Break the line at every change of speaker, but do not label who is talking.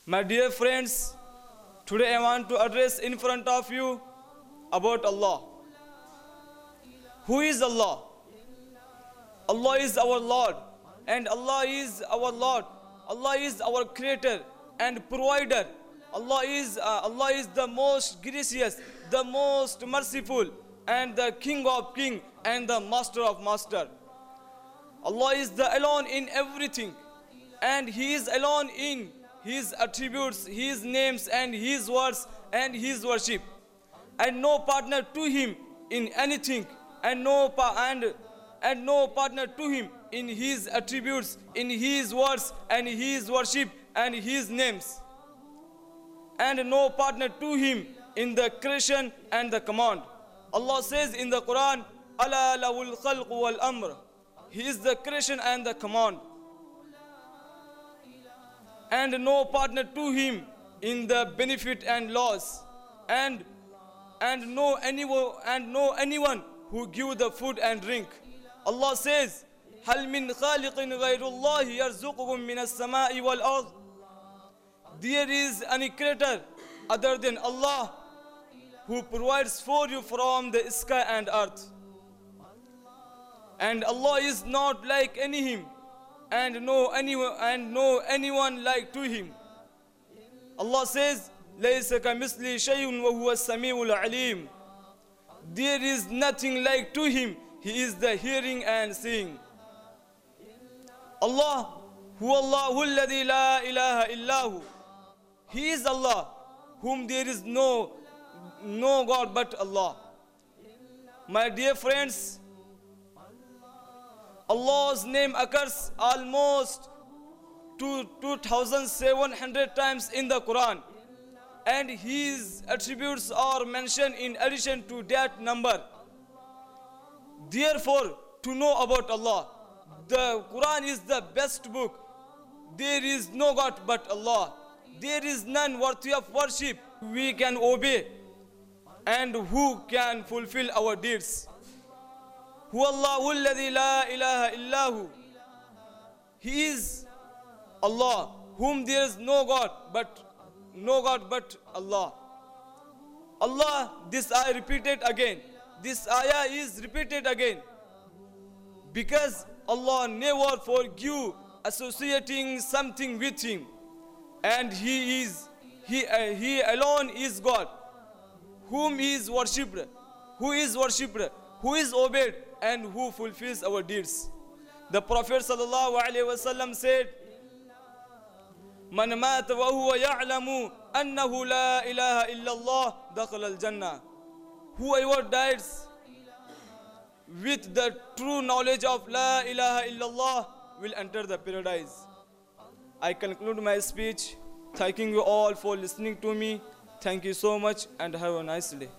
My dear friends, today I want to address in front of you about Allah. Who is Allah? Allah is our Lord, and Allah is our Lord. Allah is our creator and provider. Allah is the most gracious, the most merciful, and the King of kings and the Master of master. Allah is the alone in everything, and He is alone in His attributes, His names, and His words and His worship, and no partner to Him in anything, and no partner to Him in His attributes, in His words and His worship and His names, and no partner to Him in the creation and the command. Allah says in the Quran, "Ala lahul khalq wal amr." He is the creation and the command, and no partner to Him in the benefit and loss, and no anyone who give the food and drink. Allah says, "Hal min khaliqin ghayrullahi yarzuqukum min as-sama'i wal ard." There is any creator other than Allah who provides for you from the sky and earth. And Allah is not like any Him, and no anyone like to Him. Allah says, "Laysa kamithli shay'un wa huwa as-sami'ul 'alim." There is nothing like to Him. He is the hearing and seeing. Allah, huwa Allahu alladhi la ilaha illahu. He is Allah, whom there is no God but Allah. My dear friends, Allah's name occurs almost 2,700 times in the Quran, and His attributes are mentioned in addition to that number. Therefore, to know about Allah, the Quran is the best book. There is no God but Allah. There is none worthy of worship we can obey, and who can fulfill our deeds. Huwa Allahu alladhi la ilaha illahu. He is Allah, whom there is no God but Allah. Allah, this I repeated again. This ayah is repeated again because Allah never forgive associating something with Him, and He alone is God, whom is worshipped, who is obeyed, and who fulfills our deeds. The Prophet sallallahu alaihi wasallam said, "Man mata wa huwa ya'lamu annahu la ilaha illallah dakhala al-jannah." Whoever dies with the true knowledge of La ilaha illallah will enter the paradise. I conclude my speech, thanking you all for listening to me. Thank you so much and have a nice day.